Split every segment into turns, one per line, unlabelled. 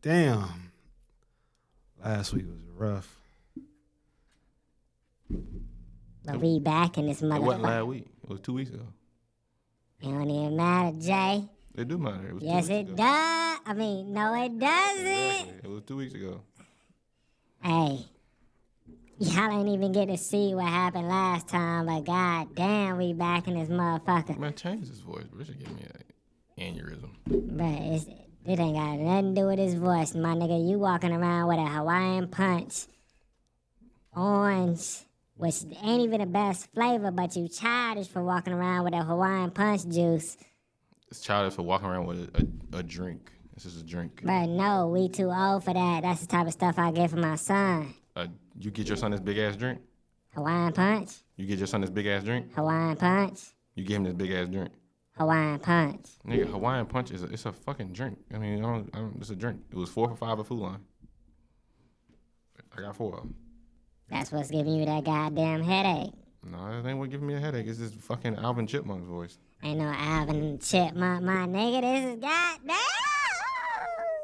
Damn. Last week was rough.
But we back in this motherfucker.
It wasn't last week. It was 2 weeks ago.
It don't even matter, Jay.
It do matter. It was
Yes,
2 weeks
it
ago.
does. I mean, no, it doesn't.
Exactly. It was 2 weeks ago.
Hey, y'all ain't even get to see what happened last time, but god damn, we back in this motherfucker.
Man, change his voice, bro. It should give me an aneurysm.
Bruh, it ain't got nothing to do with his voice, my nigga. You walking around with a Hawaiian Punch, orange, which ain't even the best flavor, but you childish for walking around with a Hawaiian Punch juice.
It's childish for walking around with a drink. This is a drink.
Bruh, no, we too old for that. That's the type of stuff I get for my son.
You get your son this big ass drink?
Hawaiian Punch?
You get your son this big ass drink?
Hawaiian Punch?
You give him this big ass drink?
Hawaiian Punch.
Nigga, Hawaiian Punch it's a fucking drink. I mean, it's a drink. It was 4 for $5 at Food Line. I got 4 of them.
That's what's giving you that goddamn headache.
No, that ain't what giving me a headache. It's this fucking Alvin Chipmunk's voice.
Ain't no Alvin Chipmunk, my nigga. This is goddamn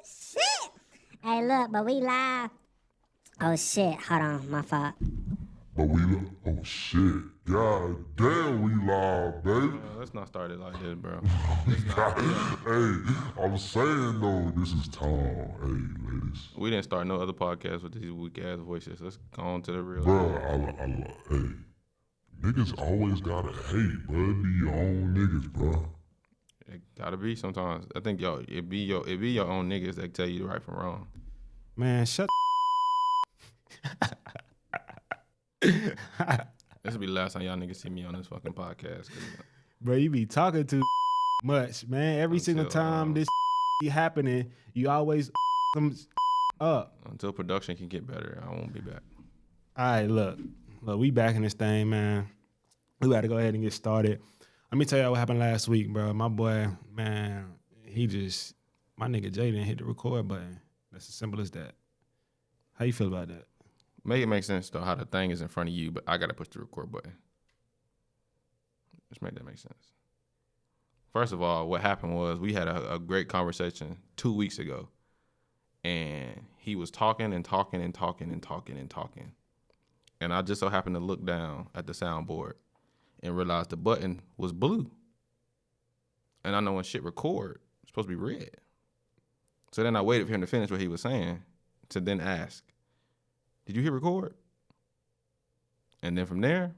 shit. Hey, look, but we live. Oh, shit. Hold on, my fault.
But oh shit. God damn, we live, baby.
Let's not start it like this, bro.
Hey, I'm saying though, this is Tom. Hey, ladies.
We didn't start no other podcast with these weak ass voices. Let's go on to the real.
Bruh, hey. Niggas always gotta hate, bro. Be your own niggas, bro.
It gotta be sometimes. I think it be your own niggas that tell you right from wrong.
Man, shut
This will be the last time y'all niggas see me on this fucking podcast.
Bro, you be talking too much, man. Every single time this be happening, you always comes up.
Until production can get better, I won't be back.
All right, look, we back in this thing, man. We got to go ahead and get started. Let me tell y'all what happened last week, bro. My boy, man, my nigga Jay didn't hit the record button. That's as simple as that. How you feel about that?
Make it make sense, though, how the thing is in front of you, but I got to push the record button. Just make that make sense. First of all, what happened was we had a great conversation 2 weeks ago, and he was talking and talking and talking and talking and talking. And I just so happened to look down at the soundboard and realize the button was blue. And I know when shit record, it's supposed to be red. So then I waited for him to finish what he was saying to then ask, did you hit record? And then from there,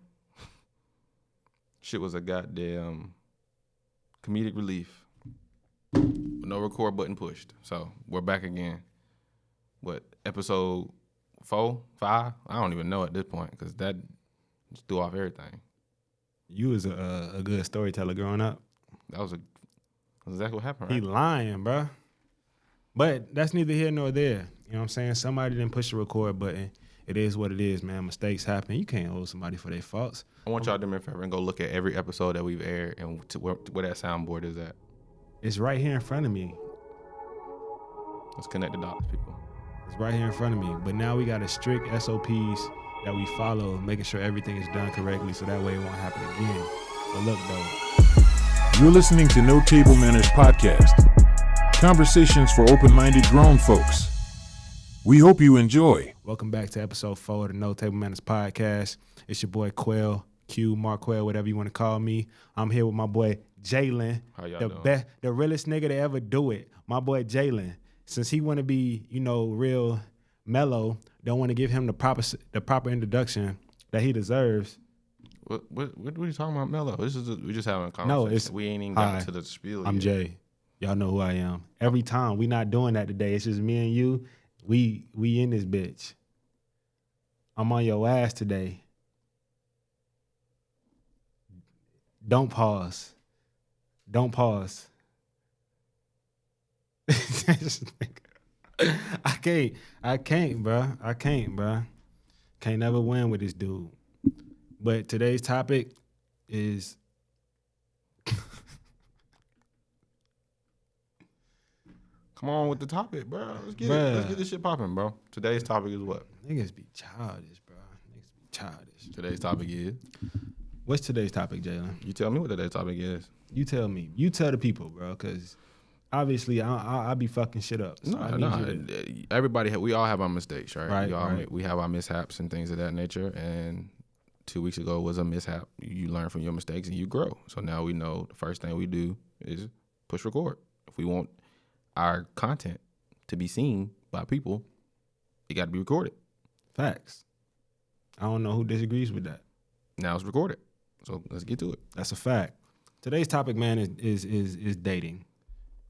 shit was a goddamn comedic relief. No record button pushed. So we're back again. What, episode 4, 5? I don't even know at this point because that just threw off everything.
You was a good storyteller growing up.
That's exactly what happened, right?
He lying, bro. But that's neither here nor there. You know what I'm saying? Somebody didn't push the record button. It is what it is, man. Mistakes happen. You can't hold somebody for their faults.
I want y'all to do me a favor and go look at every episode that we've aired and where that soundboard is at.
It's right here in front of me.
Let's connect the dots, people.
It's right here in front of me. But now we got a strict SOPs that we follow, making sure everything is done correctly so that way it won't happen again. But look, though.
You're listening to No Table Manners Podcast. Conversations for open-minded grown folks. We hope you enjoy.
Welcome back to episode 4 of the No Table Manners Podcast. It's your boy Quell, Mark Quell, whatever you want to call me. I'm here with my boy Jalen,
How y'all doing?
The realest nigga to ever do it. My boy Jalen. Since he want to be, real mellow, don't want to give him the proper introduction that he deserves.
What are you talking about, Mello? We just having a conversation.
No,
we ain't even got to the spiel
I'm
yet.
Jay. Y'all know who I am. Every time, we not doing that today. It's just me and you. We in this bitch. I'm on your ass today. Don't pause. Don't pause. I can't, bro. Can't never win with this dude. But today's topic is
Come on with the topic, bro. Let's get it. Let's get this shit popping, bro. Today's topic is what?
Niggas be childish, bro. Niggas be childish.
Today's topic is?
What's today's topic, Jalen?
You tell me what today's topic is.
You tell me. You tell the people, bro, because obviously I be fucking shit up. So I need you to,
we all have our mistakes, right?
Right.
We have our mishaps and things of that nature. And 2 weeks ago was a mishap. You learn from your mistakes and you grow. So now we know the first thing we do is push record. If we want our content to be seen by people, it got to be recorded.
Facts. I don't know who disagrees with that.
Now it's recorded. So let's get to it.
That's a fact. Today's topic, man, is dating.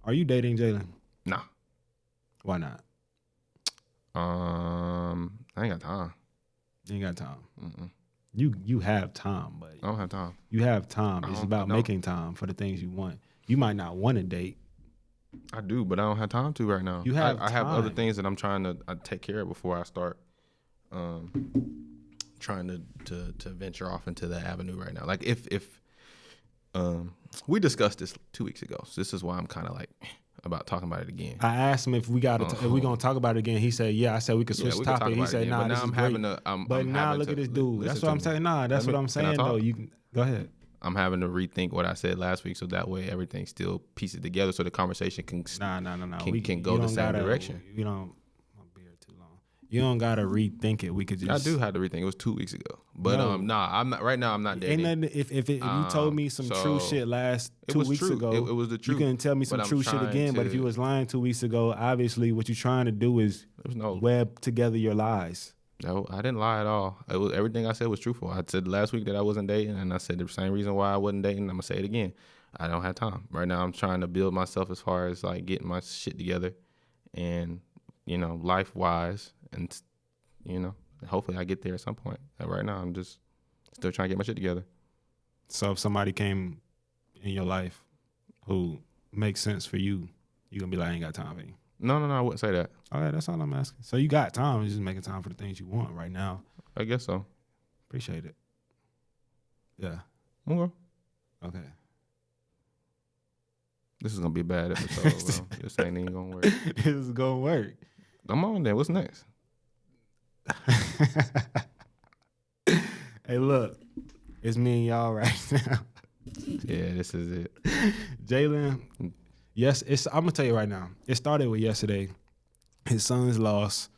Are you dating, Jalen?
Nah.
Why not?
I ain't got time.
You ain't got time.
Mm-mm.
You have time, but
I don't have time.
you have time. It's about making time for the things you want. You might not want to date.
I do, but I don't have time to right now. I have other things that I'm trying to take care of before I start trying to venture off into that avenue right now. Like if we discussed this 2 weeks ago, so this is why I'm kind of like about talking about it again.
I asked him if we if we gonna talk about it again. He said, "Yeah." I said we could switch topic. He said, "Nah, this is great." But now look at this dude. That's what I'm saying. Nah, that's what I'm saying though. You can go ahead.
I'm having to rethink what I said last week, so that way everything still pieces together, so the conversation can
We
can go the same direction.
You don't. My beard too long. You don't gotta rethink it. We could just.
I do have to rethink. It was 2 weeks ago, but I'm not right now. I'm not dating.
Ain't nothing, if you told me some true shit last 2 weeks ago,
it was the truth.
You couldn't tell me some true shit again. But if you was lying 2 weeks ago, obviously what you're trying to do is web together your lies.
No, I didn't lie at all. It was everything I said was truthful. I said last week that I wasn't dating, and I said the same reason why I wasn't dating. I'm gonna say it again. I don't have time right now. I'm trying to build myself as far as like getting my shit together, and life wise, and hopefully I get there at some point. And right now, I'm just still trying to get my shit together.
So if somebody came in your life who makes sense for you, you're gonna be like, I ain't got time for you.
No, I wouldn't say that.
All right, that's all I'm asking. So you got time. You're just making time for the things you want right now.
I guess so.
Appreciate it. Yeah.
Okay.
Okay.
This is going to be a bad episode, bro. This ain't even going to work.
This is going to work.
Come on, then. What's next?
Hey, look. It's me and y'all right now.
Yeah, this is it.
Jalen, yes, I'm going to tell you right now. It started with yesterday. His son's lost.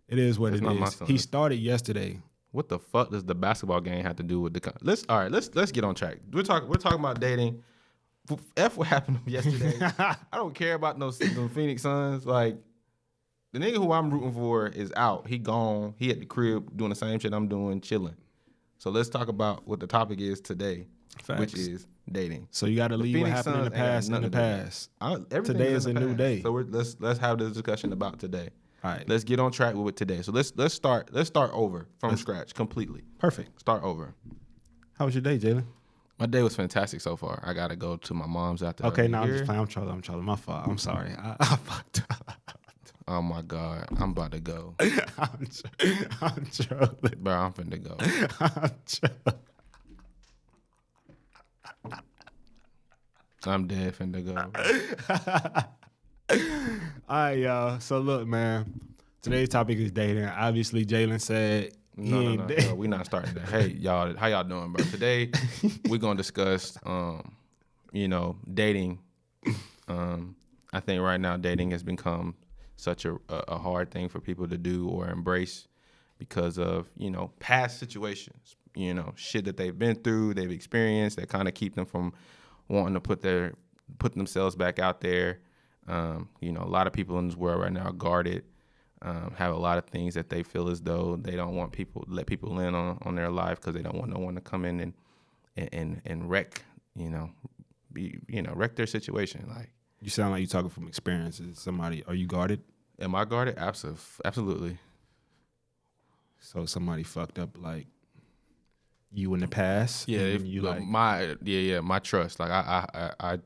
It is what it is. He started yesterday.
What the fuck does the basketball game have to do with the? Let's get on track. We're talking about dating. F what happened yesterday. I don't care about those Phoenix Suns. Like the nigga who I'm rooting for is out. He gone. He at the crib doing the same shit I'm doing, chilling. So let's talk about what the topic is today, which is dating.
So you got to leave what happened in the past in the past. Today is a new day.
So let's have this discussion about today.
All right.
Let's get on track with it today. So let's start over from scratch completely.
Perfect.
Start over.
How was your day, Jalen?
My day was fantastic so far. I gotta go to my mom's after.
Okay, now I'm just playing. I'm trolling. My fault. I'm sorry. I fucked up.
Oh my God, I'm about to go.
I'm trolling.
Bro, I'm finna go.
I'm trolling.
I'm dead finna go.
All right, y'all. So look, man. Today's topic is dating. Obviously, Jalen said
no, we're not starting that. Hey, y'all, how y'all doing, bro? Today, we're gonna discuss, dating. I think right now dating has become such a hard thing for people to do or embrace because of past situations. Shit that they've been through, they've experienced, that kind of keep them from wanting to put themselves back out there. A lot of people in this world right now are guarded, have a lot of things that they feel as though they don't want let people in on their life because they don't want no one to come in and wreck, wreck their situation. Like,
you sound like you're talking from experiences. Are you guarded?
Am I guarded? Absolutely.
So somebody fucked up like you in the past?
Yeah,
and
my trust. Like I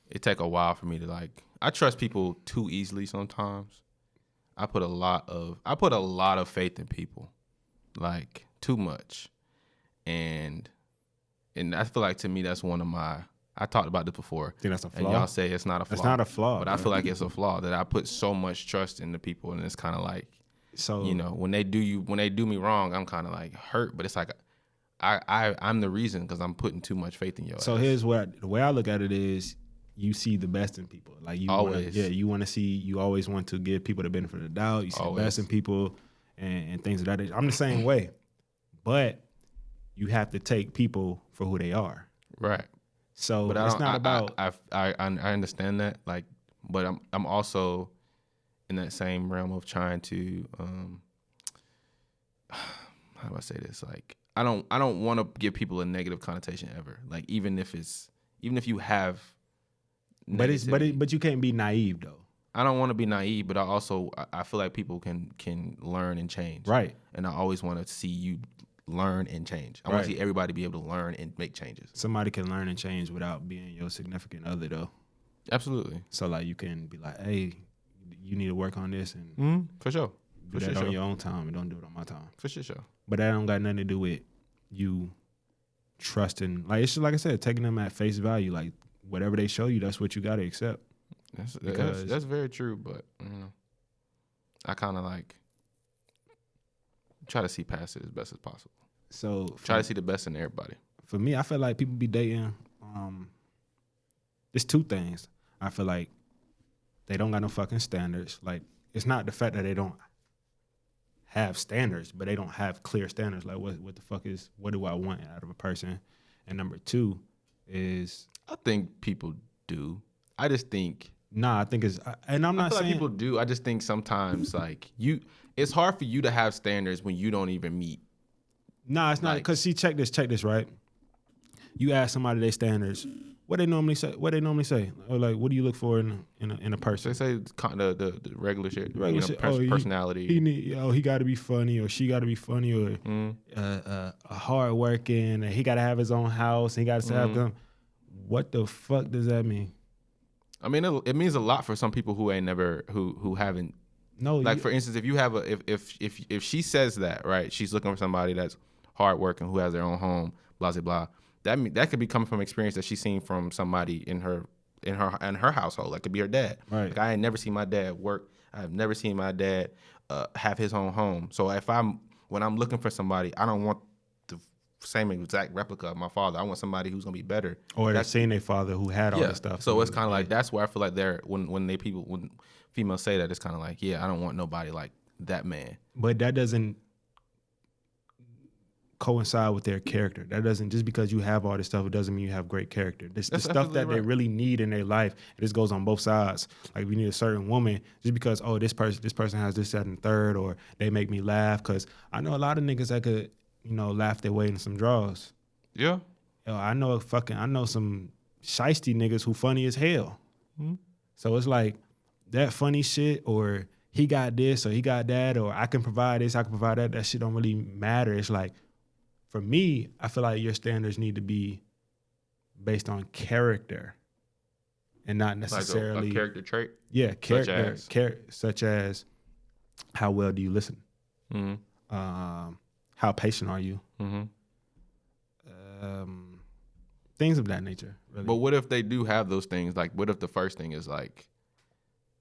it take a while for me to I trust people too easily sometimes. I put a lot of faith in people, like too much, and I feel like to me that's one of my. I talked about this before.
Think that's a flaw?
And y'all say it's not a flaw.
It's not a flaw,
but I feel like it's a flaw that I put so much trust in the people, and it's kind of like,
so
when they do me wrong, I'm kind of like hurt, but it's like I'm the reason because I'm putting too much faith in you.
So here's the way I look at it is, you see the best in people. Like you
Always.
you always want to give people the benefit of the doubt. You see the best in people and things of that nature. I'm the same way. But you have to take people for who they are.
Right.
So
But
it's not about
I understand that, like, but I'm also in that same realm of trying to how do I say this? Like, I don't want to give people a negative connotation ever. Like, even if you have
but you can't be naive though.
I don't want to be naive, but I feel like people can learn and change.
Right.
And I always want to see you learn and change. I want to see everybody be able to learn and make changes.
Somebody can learn and change without being your significant other though.
Absolutely.
So like you can be like, hey, you need to work on this and
for sure.
do that on your own time and don't do it on my time.
For sure.
But that don't got nothing to do with you trusting. Like, it's just like I said, taking them at face value. Like, whatever they show you, that's what you got to accept.
That's very true, but I kind of like try to see past it as best as possible.
So
try to see the best in everybody.
For me, I feel like people be dating. There's two things. I feel like they don't got no fucking standards. Like, it's not the fact that they don't have standards, but they don't have clear standards. Like, what the fuck is, what do I want out of a person? And number two is,
I think people do. I just think.
Nah, I think it's, and I'm not saying
like people do. I just think sometimes like it's hard for you to have standards when you don't even meet.
Nah, it's not, because see, check this, right? You ask somebody their standards, what they normally say, or like, what do you look for in a person?
They say the regular shit,
shit.
Personality.
He got to be funny, or she got to be funny, or hard working, and he got to have his own house, and he got to have them. What the fuck does that mean?
I mean, it means a lot for some people who ain't never who haven't.
No,
like for instance, if you have if she says that, right, she's looking for somebody that's hardworking, who has their own home, blah blah blah. That could be coming from experience that she's seen from somebody in her household. That could be her dad.
Right.
Like, I ain't never seen my dad work. I've never seen my dad have his own home. So when I'm looking for somebody, I don't want the same exact replica of my father. I want somebody who's gonna be better.
Or they've seen their father who had all this stuff.
So it's kind of like, that's where I feel like when females say that, it's kind of like, yeah, I don't want nobody like that man.
But that doesn't coincide with their character. That doesn't, just because you have all this stuff, it doesn't mean you have great character. The stuff that they really need in their life, and this goes on both sides. Like, we need a certain woman, just because, oh, this person has this, that, and third, or they make me laugh. Because I know a lot of niggas that could, laugh their way in some draws.
Yeah.
I know some shiesty niggas who funny as hell. Mm-hmm. So it's like, that funny shit, or he got this, or he got that, or I can provide this, I can provide that, that shit don't really matter. It's like, for me, I feel like your standards need to be based on character and not necessarily...
Like a character trait?
Yeah, character. Such as how well do you listen? Mm-hmm. How patient are you? Mm-hmm. Things of that nature, really.
But what if they do have those things? Like, what if the first thing is like,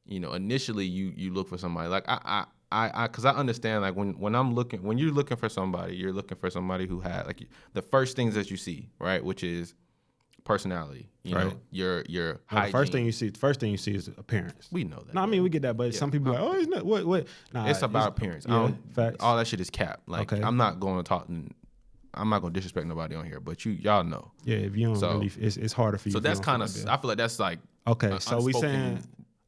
initially you look for somebody. Like, because I understand, like, when you're looking for somebody, you're looking for somebody who had, like, the first things that you see, right, which is personality,
right.
Your hygiene.
The first thing you see is appearance.
We know that.
No, I mean, we get that, but some people are like, oh, it's not, what? Nah,
it's about appearance.
Facts.
All that shit is cap. Like, okay. I'm not going to disrespect nobody on here, but y'all know.
Yeah, if you don't really, it's harder for you.
So that's kind of, I feel like that's like,
okay, so we saying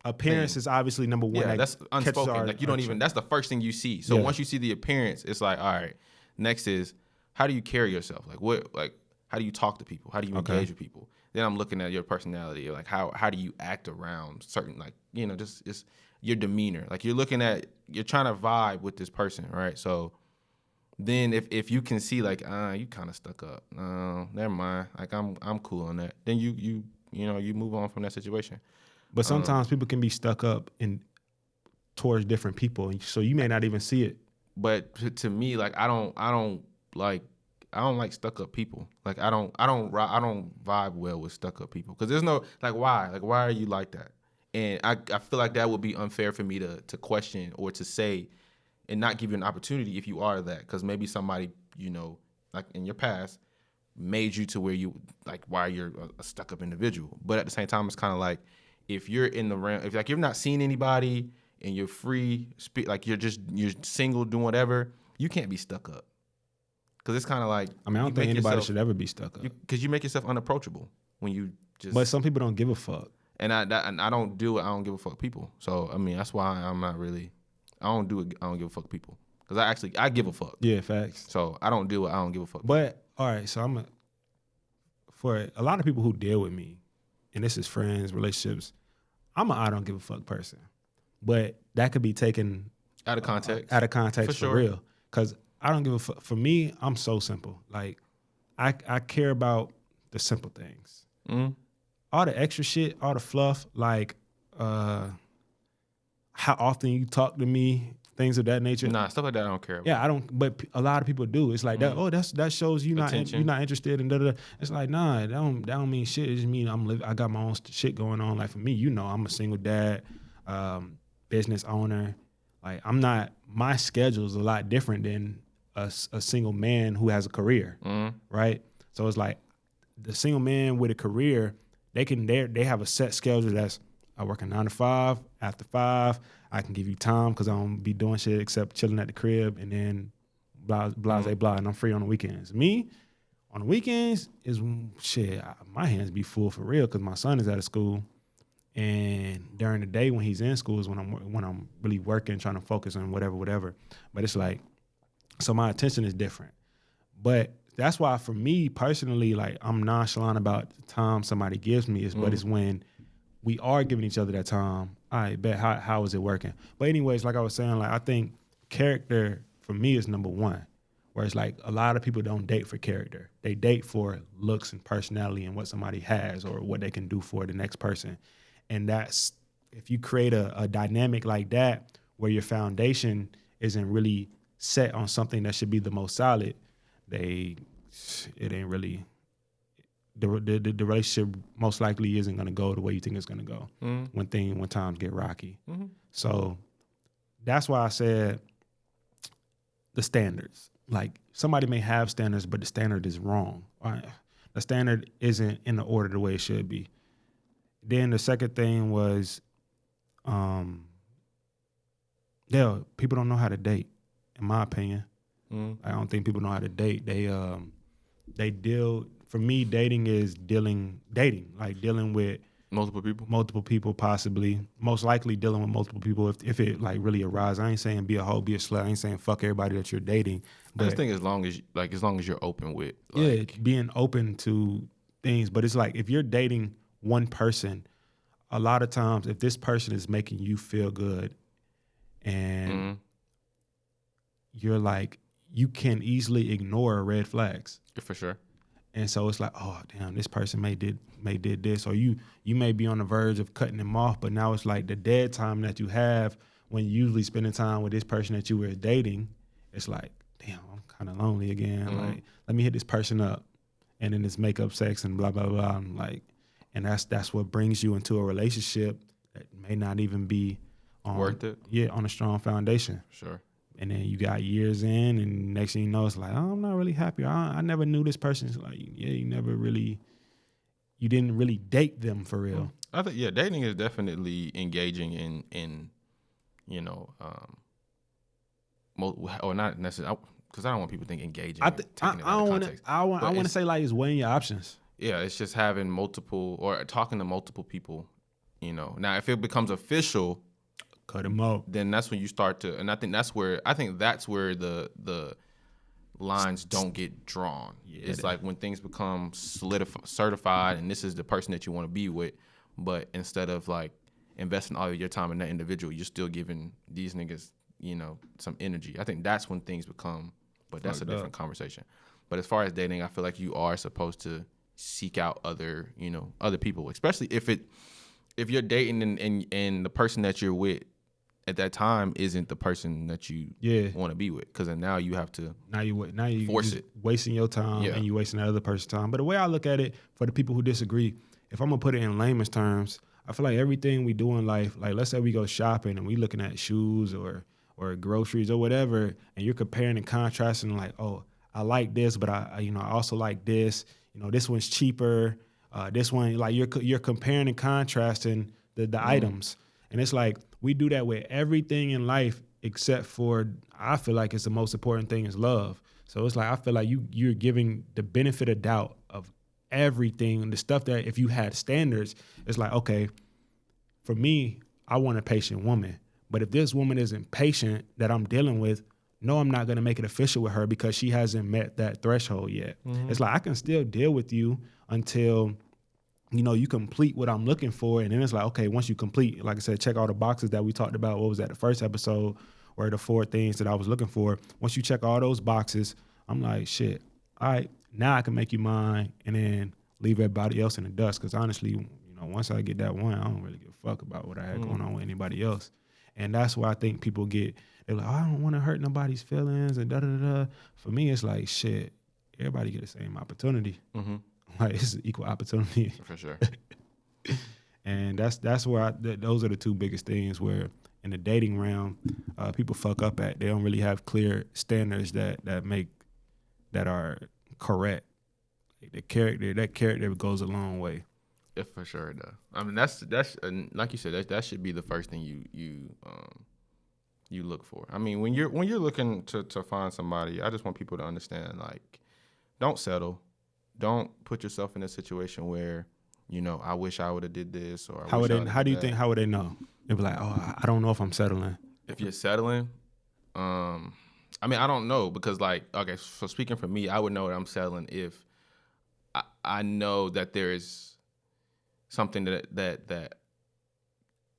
appearance is obviously number one.
Yeah, that's unspoken. Like, you don't even, that's the first thing you see. So once you see the appearance, it's like, all right, next is, how do you carry yourself? Like, how do you talk to people? How do you engage with people? Then I'm looking at your personality, like how do you act around certain, like, just your demeanor. Like, you're trying to vibe with this person, right? So then if you can see, like, you kind of stuck up. Never mind. Like, I'm cool on that. Then you move on from that situation.
But sometimes people can be stuck up towards different people, so you may not even see it.
But to me, like, I don't like stuck up people. Like, I don't vibe well with stuck up people, because there's no, like, why are you like that? And I feel like that would be unfair for me to question or to say and not give you an opportunity if you are that, because maybe somebody, like in your past, made you to where you like why you're a stuck up individual. But at the same time, it's kind of like if you're in the realm, if like you're not seeing anybody and you're free, like you're single, doing whatever, you can't be stuck up. Because it's kind of like
I don't think anybody should ever be stuck up.
Because you make yourself unapproachable when you just.
But some people don't give a fuck.
And I don't do it. I don't give a fuck people. So I mean that's why I'm not really. I don't do it. I don't give a fuck people. Because I give a fuck.
Yeah, facts.
So I don't do it. I don't give a fuck.
But all right, so for a lot of people who deal with me, and this is friends, relationships, I'm a I don't give a fuck person. But that could be taken
out of context.
Out of context for
sure.
real. Because I don't give a fuck. For me, I'm so simple. Like, I care about the simple things.
Mm-hmm.
All the extra shit, all the fluff, like how often you talk to me, things of that nature.
Nah, stuff like that I don't care about.
Yeah, I don't. But a lot of people do. It's like that. Oh, that shows you're not interested in da. It's like nah, that don't mean shit. It just mean I got my own shit going on. Like for me, I'm a single dad, business owner. Like I'm not. My schedule is a lot different than a single man who has a career, right? So it's like the single man with a career, they have a set schedule. That's I work a 9 to 5. After 5, I can give you time because I don't be doing shit except chilling at the crib and then blah, and I'm free on the weekends. Me, on the weekends is shit, my hands be full for real because my son is out of school. And during the day when he's in school is when I'm really working, trying to focus on whatever. But it's like, so my attention is different. But that's why for me personally, like I'm nonchalant about the time somebody gives me but it's when we are giving each other that time. All right, bet how is it working? But anyways, like I was saying, like I think character for me is number one. Where it's like a lot of people don't date for character. They date for looks and personality and what somebody has or what they can do for the next person. And that's if you create a dynamic like that where your foundation isn't really set on something that should be the most solid, it ain't really. The relationship most likely isn't going to go the way you think it's going to go when times get rocky. Mm-hmm. So that's why I said the standards. Like somebody may have standards, but the standard is wrong. Right? The standard isn't in the order the way it should be. Then the second thing was, people don't know how to date, in my opinion. I don't think people know how to date. They deal. For me, dating is dealing with multiple people, possibly, most likely dealing with multiple people if it like really arises. I ain't saying be a hoe, be a slut. I ain't saying fuck everybody that you're dating. But
I just think as long as you're open with, like,
being open to things. But it's like if you're dating one person, a lot of times if this person is making you feel good, and you're like you can easily ignore red flags.
For sure.
And so it's like, oh damn, this person may did this, or you may be on the verge of cutting them off, but now it's like the dead time that you have when you usually spending time with this person that you were dating. It's like, damn, I'm kind of lonely again. Like, let me hit this person up, and then it's makeup sex and blah blah blah. I'm like, and that's what brings you into a relationship that may not even be
worth it.
Yeah, on a strong foundation.
Sure.
And then you got years in, and next thing you know, it's like, oh, I'm not really happy. I never knew this person. It's like, yeah, you didn't really date them for real.
I think, dating is definitely engaging in or not necessarily, because I don't want people to think engaging. I
want to say like it's weighing your options.
Yeah, it's just having multiple or talking to multiple people. Now if it becomes official.
Cut them out.
Then that's when you start to, and I think that's where the lines don't get drawn. Yeah, it's like when things become certified, and this is the person that you want to be with, but instead of like investing all of your time in that individual, you're still giving these niggas, some energy. I think that's when things become, but that's a different conversation. But as far as dating, I feel like you are supposed to seek out other people, especially if you're dating and the person that you're with at that time isn't the person that you want to be with, because then now you have to force it,
wasting your time and you wasting that other person's time. But the way I look at it, for the people who disagree, if I'm gonna put it in layman's terms, I feel like everything we do in life, like let's say we go shopping and we looking at shoes or groceries or whatever, and you're comparing and contrasting like, oh, I like this, but I also like this. This one's cheaper. This one, like you're comparing and contrasting the items, and it's like we do that with everything in life except for I feel like it's the most important thing is love. So it's like I feel like you're giving the benefit of doubt of everything, the stuff that if you had standards, it's like okay, for me, I want a patient woman, but if this woman isn't patient that I'm dealing with. No, I'm not going to make it official with her because she hasn't met that threshold yet. It's like I can still deal with you until, you complete what I'm looking for. And then it's like, okay, once you complete, like I said, check all the boxes that we talked about. What was that, the first episode, or the 4 things that I was looking for. Once you check all those boxes, I'm like, shit, all right, now I can make you mine and then leave everybody else in the dust. Because honestly, once I get that one, I don't really give a fuck about what I had going on with anybody else. And that's why I think people they're like, oh, I don't want to hurt nobody's feelings and da-da-da-da. For me, it's like, shit, everybody get the same opportunity. Like, it's an equal opportunity.
For sure.
And that's where those are the 2 biggest things where in the dating realm, people fuck up at. They don't really have clear standards that are correct. Like that character goes a long way.
Yeah, for sure it does. I mean, that's like you said, that should be the first thing you look for. I mean, when you're looking to find somebody, I just want people to understand, like, don't settle. Don't put yourself in a situation where, I wish I would have did this or
how would they know? They'd be like, oh, I don't know if I'm settling.
If you're settling, I mean, I don't know because, like, okay, so speaking for me, I would know that I'm settling if I know that there is something that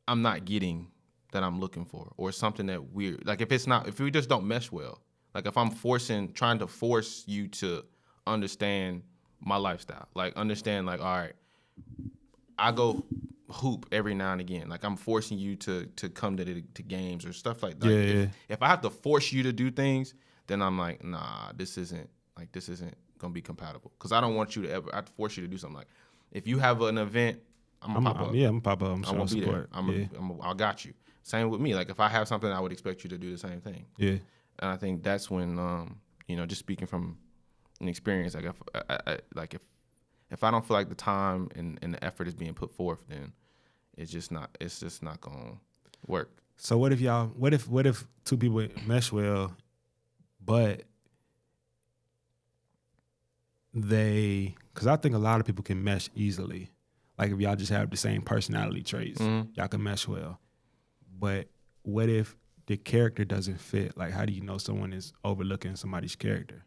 I'm not getting that I'm looking for, or something that we're like, if we just don't mesh well, like if I'm trying to force you to understand my lifestyle, like understand, like, all right, I go hoop every now and again, like I'm forcing you to come to games or stuff like that.
Yeah.
If I have to force you to do things, then I'm like, nah, this isn't gonna be compatible, because I don't want you to ever I have to force you to do something. Like if you have an event, I'm gonna pop up.
Yeah, I'm gonna pop up.
I'm gonna be there. I got you. Same with me. Like if I have something, I would expect you to do the same thing.
Yeah.
And I think that's when, just speaking from an experience, like if I don't feel like the time and the effort is being put forth, then it's just not gonna work.
So what if 2 people mesh well, but because I think a lot of people can mesh easily. Like if y'all just have the same personality traits, y'all can mesh well. But what if the character doesn't fit? Like, how do you know someone is overlooking somebody's character?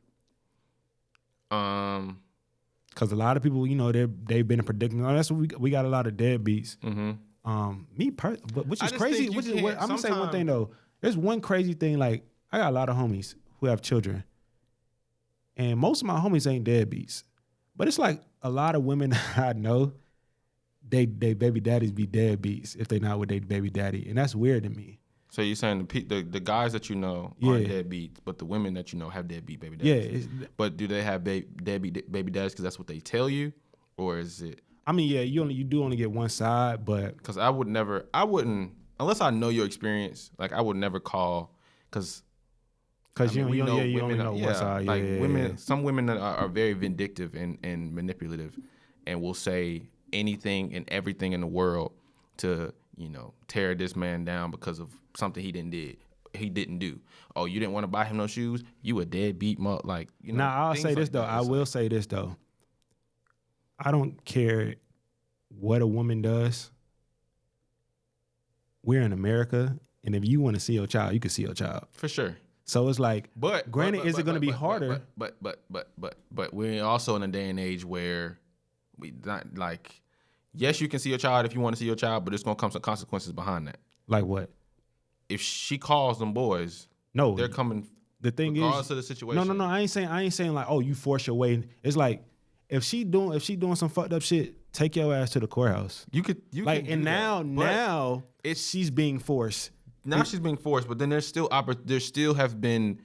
Because a lot of people, they've been in predicament. That's what we got a lot of deadbeats. Which is crazy. I'm gonna say one thing though. There's one crazy thing. Like, I got a lot of homies who have children, and most of my homies ain't deadbeats. But it's like a lot of women I know, they baby daddies be deadbeats if they not with their baby daddy, and that's weird to me.
So you're saying the guys that aren't deadbeats, but the women that have deadbeat baby daddies. Yeah. But do they have deadbeat baby daddies because that's what they tell you, or is it?
I mean, yeah, you do only get one side, but
because I wouldn't unless I know your experience. Like I would never call because you only know one side. Like women, some women that are very vindictive and manipulative, and will say anything and everything in the world to tear this man down because of something he didn't do. Oh, you didn't want to buy him no shoes? You a deadbeat mother. Like
I'll say this though. I will say this though. I don't care what a woman does. We're in America, and if you want to see your child, you can see your child
for sure.
So it's like,
but
granted, is it going to be harder?
But we're also in a day and age where we not like. Yes, you can see your child if you want to see your child, but there's gonna come some consequences behind that.
Like what?
If she calls them boys,
no,
they're coming.
The thing
regardless
is,
of the situation.
No. I ain't saying like, oh, you force your way. It's like if she doing some fucked up shit, take your ass to the courthouse.
You
now she's being forced.
Now she's being forced, but then there still have been.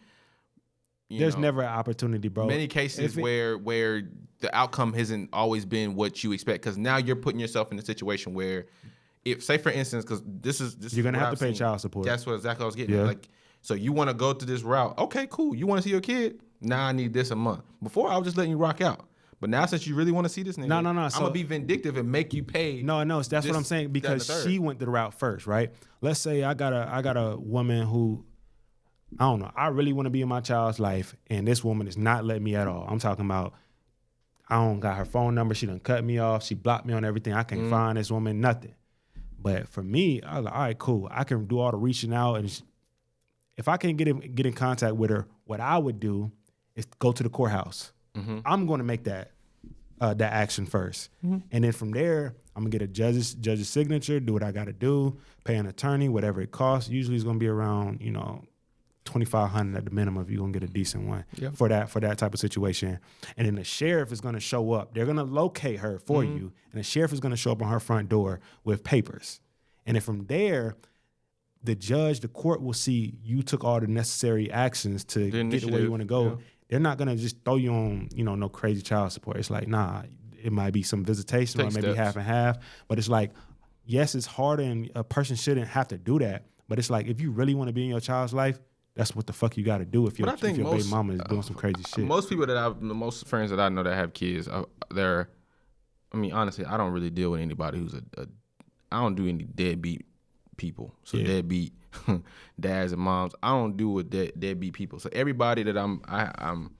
There's never an opportunity, bro.
Many cases where the outcome hasn't always been what you expect, because now you're putting yourself in a situation where, if say for instance, because this is
you're gonna have to pay child support.
That's what exactly I was getting at. Like, so you want to go to this route? Okay, cool. You want to see your kid? Now I need this a month. Before I was just letting you rock out. But now since you really want to see this nigga,
No.
I'm
So,
gonna be vindictive and make you pay.
No, that's
this,
what I'm saying, because
that, and the
she
third.
went the route first, right? Let's say I got a woman who, I don't know, I really want to be in my child's life, and this woman is not letting me at all. I'm talking about, I don't got her phone number. She done cut me off. She blocked me on everything. I can't find this woman, nothing. But for me, I was like, all right, cool. I can do all the reaching out, and if I can't get in contact with her, what I would do is go to the courthouse. I'm going to make that action first, and then from there, I'm gonna get a judge's signature, do what I got to do, pay an attorney, whatever it costs. Usually, it's gonna be around $2,500 at the minimum if you're gonna get a decent one for that type of situation. And then the sheriff is gonna show up. They're gonna locate her for you, and the sheriff is gonna show up on her front door with papers. And then from there, the court will see you took all the necessary actions to get to where you want to go. Yeah. They're not gonna just throw you on, no crazy child support. It's like, nah, it might be some visitation or maybe half and half. But it's like, yes, it's hard, and a person shouldn't have to do that. But it's like, if you really want to be in your child's life, that's what the fuck you got to do if your baby mama is doing some crazy shit.
Most most friends that I know that have kids, honestly, I don't really deal with anybody who's I don't do any deadbeat people. So deadbeat dads and moms, I don't do with deadbeat people. So everybody that I'm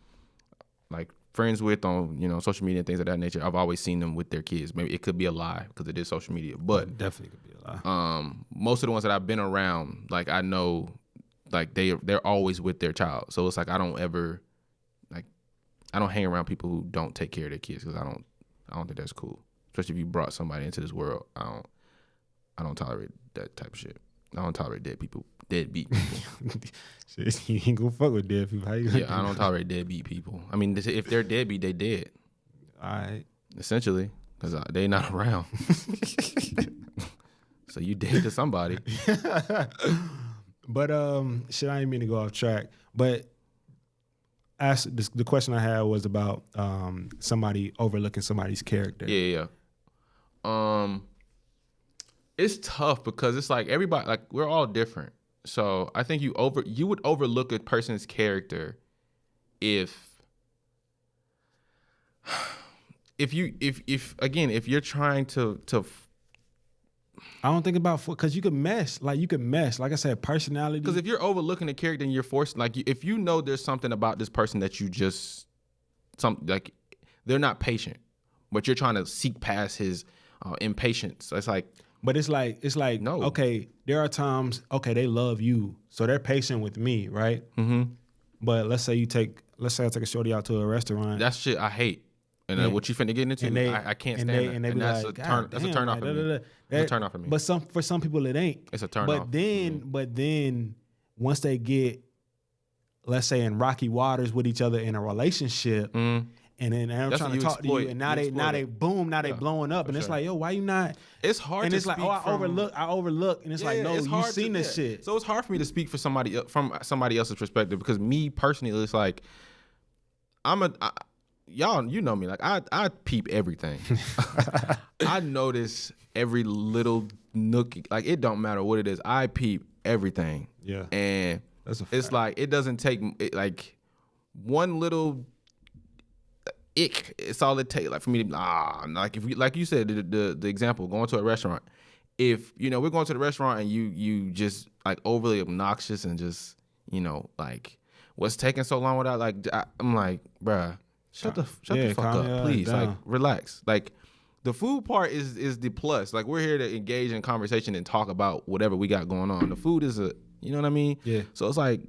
like friends with on social media and things of that nature, I've always seen them with their kids. Maybe it could be a lie because it is social media, but
it definitely could be a lie.
Most of the ones that I've been around, like I know, like they're always with their child. So it's like I don't hang around people who don't take care of their kids, because I don't think that's cool. Especially if you brought somebody into this world. I don't tolerate that type of shit. I don't tolerate deadbeat people.
Shit, you ain't gonna fuck with dead people. How you
I don't tolerate deadbeat people. I mean, if they're deadbeat, they dead.
All right.
Essentially, because they not around. So you dead to somebody.
But shit, I didn't mean to go off track. But the question I had was about somebody overlooking somebody's character.
Yeah. It's tough because it's like everybody, like we're all different. So I think you would overlook a person's character if you're trying to
I don't think about, because you could mess. Like I said, personality.
Because if you're overlooking a character and you're forced, like if you know there's something about this person that you just like they're not patient, but you're trying to seek past his impatience. It's like.
But it's like no. Okay, there are times, they love you, so they're patient with me, right? Mm-hmm. But let's say I take a shorty out to a restaurant.
That shit I hate. And what you finna get into, I can't stand that.
And
that's
like,
that's a turn off for me. That's a turn off for me.
But for some people it ain't.
It's a turn off.
But then once they get, let's say, in rocky waters with each other in a relationship, and then they're trying to talk to you, and now they blowing up, and it's like, yo, why you not?
It's hard.
And
to
it's like,
speak
I overlook, and it's like, no, you seen this shit.
So it's hard for me to speak for somebody else's perspective, because me personally, it's like y'all, you know me, like I peep everything. I notice every little nook, like it don't matter what it is. I peep everything.
Yeah,
and it's like it doesn't take like one little. It's all it takes, like for me to like if we, like you said, the example, going to a restaurant. If we're going to the restaurant and you just like overly obnoxious and just like what's taking so long without, like I'm like, bruh, shut the fuck up, please, like relax. Like the food part is the plus. Like we're here to engage in conversation and talk about whatever we got going on. The food is you know what I mean?
Yeah.
So it's like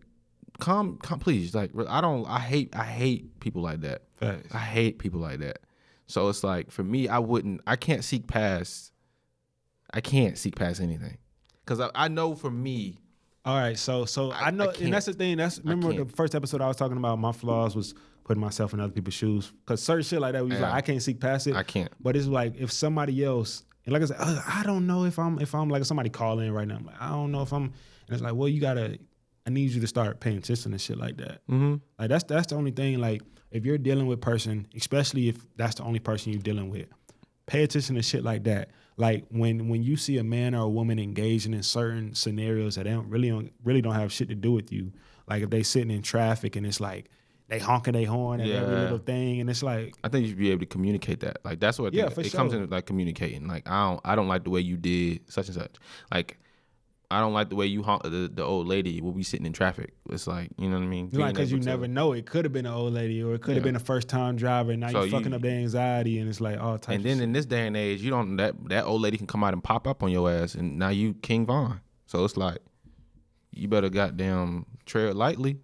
calm, please. Like I hate people like that.
Facts.
I hate people like that. So it's like for me, I can't seek past anything, because I know for me.
All right, so I know, and that's the thing. Remember the first episode I was talking about. My flaws was putting myself in other people's shoes, because certain shit like that, we was like, I can't seek past it.
I can't.
But it's like if somebody else, and like I said, I don't know if I'm like somebody calling right now. I'm like, I don't know if I'm, and it's like, well, I need you to start paying attention to shit like that. Mm-hmm. Like that's the only thing. Like if you're dealing with a person, especially if that's the only person you're dealing with, pay attention to shit like that. Like when you see a man or a woman engaging in certain scenarios that they really don't have shit to do with you. Like if they sitting in traffic and it's like they honking their horn at every
Yeah.
little thing, and it's like,
I think you should be able to communicate that. Like that's what I think.
Yeah, for
It comes
sure.
in like communicating. Like I don't like the way you did such and such. Like I don't like the way you honk the old lady will be sitting in traffic. It's like, you know what I mean?
like, because you
Being able
never
to-
know. It could have been an old lady, or it could have
Yeah.
been a first time driver, and now
So
you're fucking
you-
up their anxiety, and it's like all types.
And then in this day and age, you don't that old lady can come out and pop up on your ass, and now you King Von. So it's like you better goddamn tread lightly.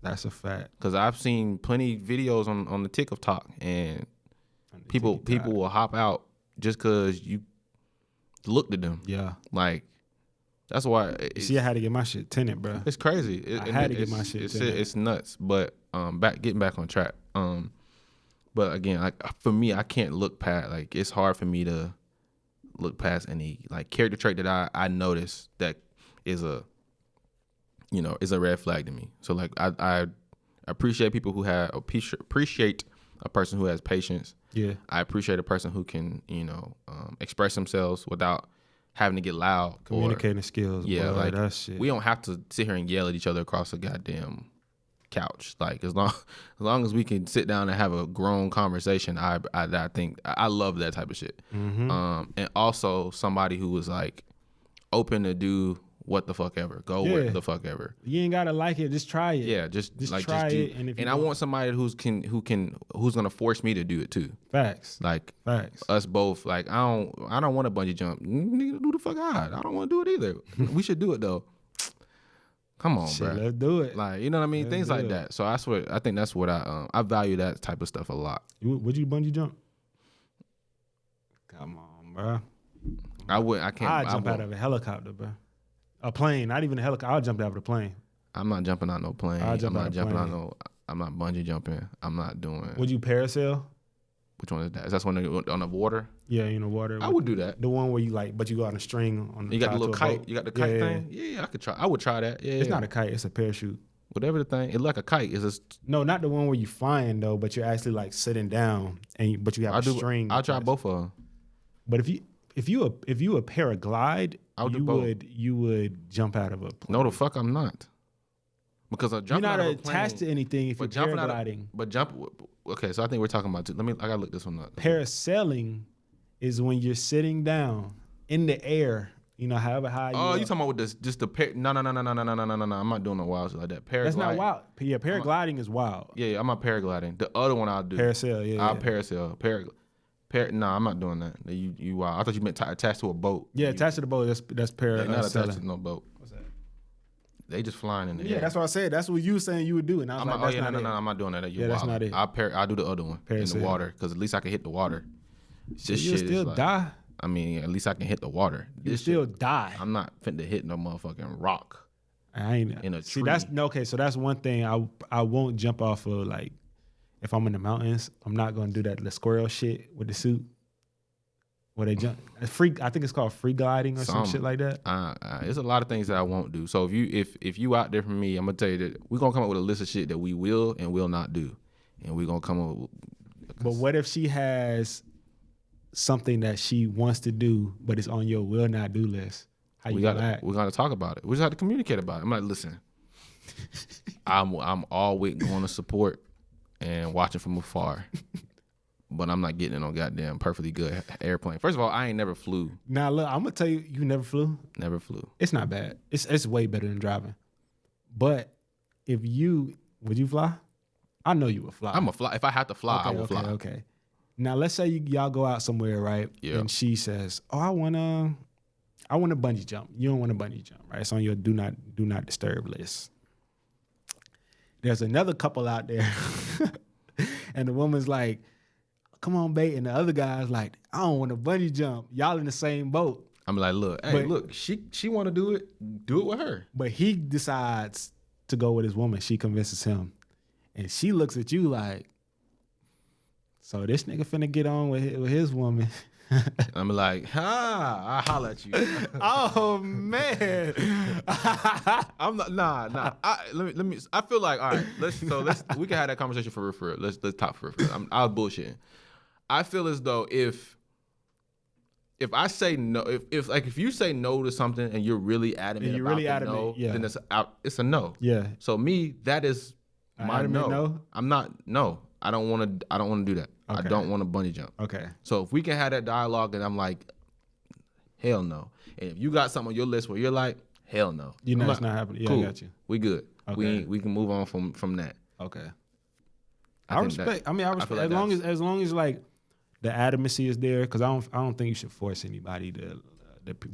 that's a fact.
Cause I've seen plenty videos on the TikTok, and people will hop out just cause you looked at them.
Yeah.
Like that's why
You
it's,
see, I had to get my shit tinted, bro.
it's crazy.
I had to get my shit tinted.
It's nuts. But getting back on track. But again, like for me, I can't look past. Like it's hard for me to look past any like character trait that I notice that is a red flag to me. So like I appreciate people who appreciate a person who has patience.
Yeah.
I appreciate a person who can express themselves without having to get loud.
Communicating skills.
Yeah,
boy,
like
that shit.
we don't have to sit here and yell at each other across the goddamn couch. Like as long as we can sit down and have a grown conversation, I think I love that type of shit.
Mm-hmm.
And also somebody who was like open to do what the fuck ever, go where the fuck ever.
You ain't gotta like it. Just try it.
Yeah, just
try
do.
it. And if
I want somebody who's gonna force me to do it too.
facts.
Like
Facts.
us both. Like I don't want to bungee jump. Nigga, do the fuck out. I don't want to do it either. We should do it though. Come on,
Shit,
bro.
let's do it.
Like you know what I mean?
Let's
Things
do
like
it.
that. So I think that's what I value that type of stuff a lot.
Would you bungee jump? Come on, bro.
I can't.
I'd jump out of a helicopter, bro. A plane, not even a helicopter. I'll jump out of a plane.
I'm not jumping out no plane.
I'll jump
I'm
out
not
a
jumping out
plane.
no. I'm not bungee jumping. I'm not doing.
Would you parasail?
Which one is that? Is that one on the water?
Yeah, in the water.
I would do that.
The one where you like, but you go on a string on.
You got the
tied
little
to a
kite.
boat.
You got the kite
Yeah.
thing. Yeah, I could try. I would try that. Yeah,
It's not a kite. It's a parachute.
whatever the thing. It's like a kite. It's just.
No, not the one where you flying though, but you're actually like sitting down but you have a string.
I'll try both of them.
But if you a paraglide,
I'll do both.
you would jump out of a plane.
No, the fuck I'm not. Because I'm
You're
jumping
not
out of a
attached
plane,
to anything if you're
but jumping out of,
paragliding.
but jump. Okay, so I think we're talking about. I gotta look this one up.
Parasailing is when you're sitting down in the air. You know, however high you.
Oh,
are.
you talking about with this? Just the no. I'm not doing no wild shit like that. Paragliding.
That's not wild. Yeah, paragliding is wild.
Yeah, I'm not paragliding. The other one I'll do.
Parasail, yeah.
I'll parasail. Nah, I'm not doing that. You wild. I thought you meant attached to a boat.
Yeah, attached to the boat. That's
They're not attached
parasailing.
to no boat.
What's that?
They just flying in the
Yeah,
air.
that's what I said. That's what you were saying you would do, and I was like, that's not it.
no, I'm not doing that.
Yeah, that's not it.
I'll do the other one in the
Parasail.
water because at least I can hit the water. This
You'll
shit
still
is like,
die.
I mean, at least I can hit the water.
You
This
still
shit,
die.
I'm not finna hit no motherfucking rock.
I ain't
in a
see.
tree.
That's okay. So that's one thing I won't jump off of. Like if I'm in the mountains, I'm not gonna do that the squirrel shit with the suit where they jump. I think it's called free gliding or some shit like that.
There's a lot of things that I won't do. So if you out there from me, I'm gonna tell you that we're gonna come up with a list of shit that we will and will not do, and we're gonna come up with.
But what if she has something that she wants to do, but it's on your will not do list? How you gonna act?
We gotta talk about it. We just have to communicate about it. I'm like, listen, I'm all with going to support and watching from afar, but I'm not getting in on goddamn perfectly good airplane. First of all, I ain't never flew.
Now look, I'm gonna tell you, you never flew.
Never flew.
It's not bad. It's way better than driving. But would you fly? I know you would fly.
I'm a fly. If I have to fly, I will
okay,
fly.
Okay. Now let's say y'all go out somewhere, right?
Yeah.
And she says, "Oh, I want to bungee jump." You don't want to bungee jump, right? It's on your do not disturb list. There's another couple out there, and the woman's like, "Come on, babe," and the other guy's like, "I don't want to bungee jump." Y'all in the same boat,
I'm like, look, she want to do it with her.
but he decides to go with his woman. She convinces him, and she looks at you like, "So this nigga finna get on with his woman."
I'm like, I holler at you.
Oh man.
I'm not, nah. Let me. I feel like, all right. Let's we can have that conversation for real. Let's talk for real. I was bullshitting. I feel as though if I say no, if you say no to something and you're really adamant,
And you're
about
really
the
adamant,
no,
yeah.
then it's a no.
Yeah.
So me, that is
Adamant no?
I'm not. No, I don't want to. I don't want to do that. I
Okay.
don't want to bungee jump.
Okay.
So if we can have that dialogue, and I'm like, hell no. And if you got something on your list where you're like, hell no,
You know
I'm
it's
like,
not happening. Yeah,
cool.
I got you.
We good.
Okay.
We can move on from that.
Okay.
I
I
think
respect.
that-
I mean, I respect
feel like
as long as like the adamancy is there, because I don't think you should force anybody to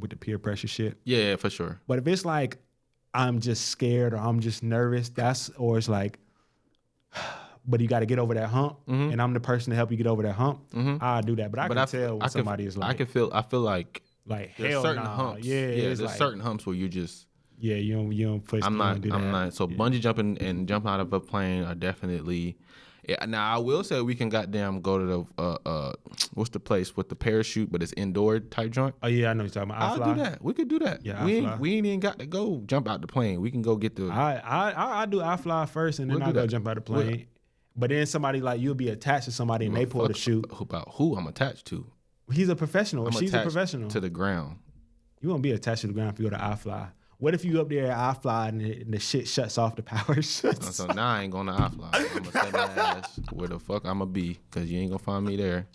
with the peer pressure shit.
Yeah, for sure.
But if it's like I'm just scared or I'm just nervous, or it's like, but you got to get over that hump, and I'm the person to help you get over that hump. I'll do that. But I can tell when somebody is like,
I feel like
like
there's
hell
certain
nah.
humps.
Yeah,
there's
like,
certain humps where you just.
Yeah, you don't push.
I'm not.
Do that.
I'm not. So bungee jumping and jumping out of a plane are definitely. Yeah, now I will say we can goddamn go to the what's the place with the parachute, but it's indoor type joint.
Oh yeah, I know what you're talking about.
I'll do that. We could do that.
Yeah,
we
I fly.
ain't even got to go jump out the plane. We can go get the.
I do. I fly first, and then
We'll
I
do
go
that.
jump out the plane. But then somebody like you'll be attached to somebody, and they pull the chute.
About who I'm attached to.
He's a professional.
I'm
She's a
attached
professional.
to the ground.
You won't be attached to the ground if you go to iFly. What if you up there at iFly and the shit shuts off, the power shuts
So
off?
now I ain't going to iFly. I'm gonna set my ass where the fuck I'ma be, cause you ain't gonna find me there.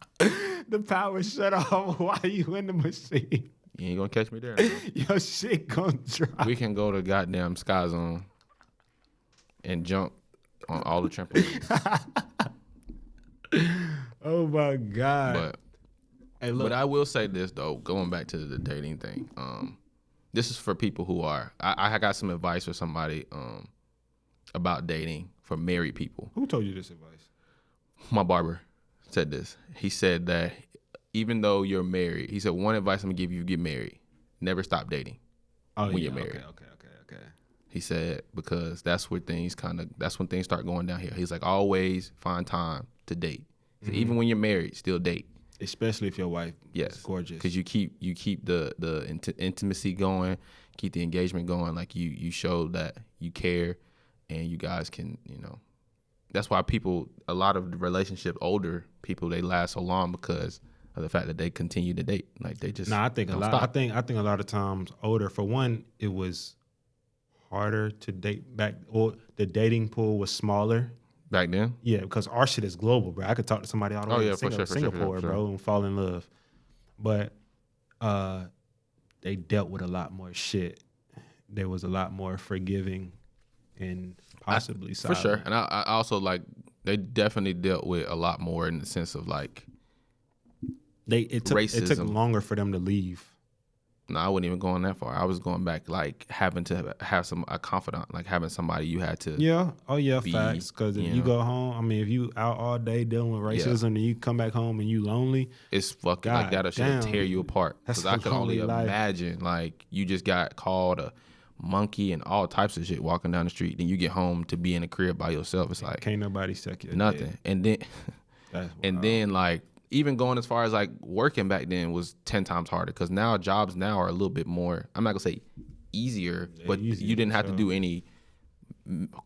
The power shut off while you in the machine.
You ain't gonna catch me there. Man.
Your shit gonna drop.
We can go to goddamn Sky Zone and jump on all the trampolines.
Oh my God.
But
hey, look.
But I will say this though, going back to the dating thing. This is for people who are. I got some advice for somebody about dating for married people.
Who told you this advice?
My barber said this. He said that even though you're married, he said one advice I'm gonna give you: get married. Never stop dating when you're married.
Okay.
He said because that's when things start going downhill. He's like, always find time to date. So even when you're married, still date.
Especially if your wife is gorgeous.
Because you keep the intimacy going, keep the engagement going. Like you show that you care, and you guys can, That's why a lot of the relationship, older people, they last so long because of the fact that they continue to date. Like they just.
I think
don't
a lot.
stop.
I think a lot of times older. For one, it was harder to date back, or the dating pool was smaller.
Back then.
Yeah, because our shit is global, bro. I could talk to somebody all the way in Singapore, bro, and fall in love. But they dealt with a lot more shit. There was a lot more forgiving and possibly
for
silent.
sure. And I also like they definitely dealt with a lot more in the sense of like
It took
racism.
longer for them to leave.
No, I wasn't even going that far. I was going back like having to have a confidant, like having somebody you had to.
Yeah. Oh yeah,
be,
facts. Because if
you
you
know.
go home, I mean, if you out all day dealing with racism and you come back home and you lonely,
It's fucking
God
like that'll
damn.
tear you apart.
That's
Because I could
a
only
lonely life.
imagine like you just got called a monkey and all types of shit walking down the street. Then you get home to be in a crib by yourself. It's like
can't nobody suck your
nothing.
dick.
And then
That's
and
wild.
then like even going as far as like working back then was 10 times harder because now jobs now are a little bit more, I'm not gonna say easier, but
easier
you didn't
for
have to
sure.
do any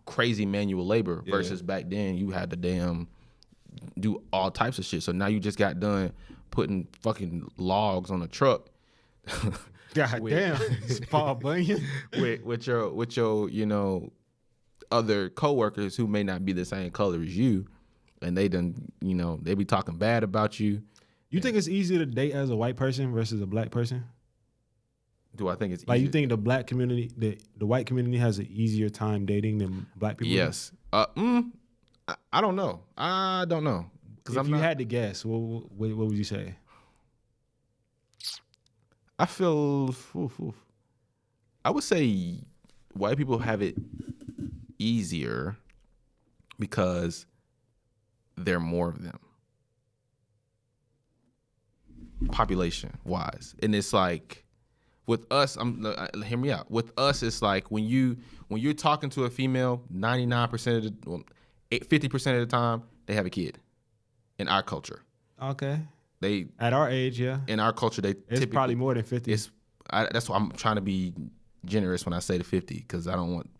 crazy manual labor versus back then you had to damn do all types of shit. So now you just got done putting fucking logs on a truck
God damn, it's Paul Bunyan.
with your other coworkers who may not be the same color as you, and they done they be talking bad about you.
You think it's easier to date as a white person versus a black person?
Do I think it's
Like
easier?
you think the black community, the white community has an easier time dating than black people?
Yes. I don't know. I don't know. Because
If you had to guess, what would you say?
I feel. I would say white people have it easier because there are more of them, population wise, and it's like with us. Hear me out. With us, it's like when you're talking to a female, 99% of 50% of the time they have a kid. In our culture,
Okay.
they
At our age, yeah.
in our culture they
It's
typically
probably more than 50.
that's why I'm trying to be generous when I say the 50 because I don't want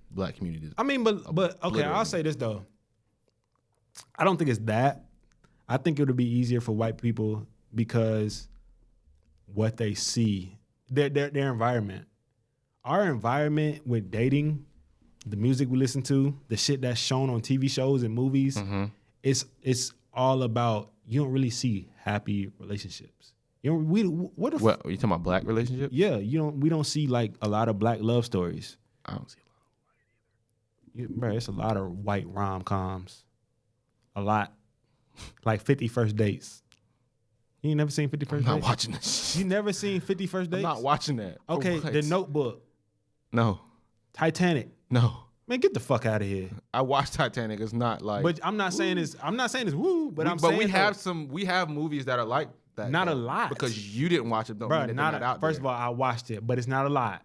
black community.
I mean, but okay, I'll
obliterated.
say this though. I don't think it's that. I think it would be easier for white people because what they see, their environment. Our environment with dating the music we listen to, the shit that's shown on TV shows and movies, it's all about, you don't really see happy relationships. You know,
What are you talking about? Black relationships?
Yeah, we don't see like a lot of black love stories.
I don't see a lot of white either.
Bro, it's a lot of white rom-coms. A lot. Like 50 First Dates. You ain't never seen 50 First Dates?
I'm not watching this.
You never seen 50 First Dates?
I'm not watching that.
Okay,
What?
The Notebook.
No.
Titanic.
No.
Man, get the fuck out of here.
I watched Titanic. It's not like.
But I'm not saying it's woo, but I'm saying
we have movies that are like that.
Not
though.
a lot.
Because you didn't watch it. Don't
Bro,
mean that they're not out
first
there.
of all, I watched it, but it's not a lot.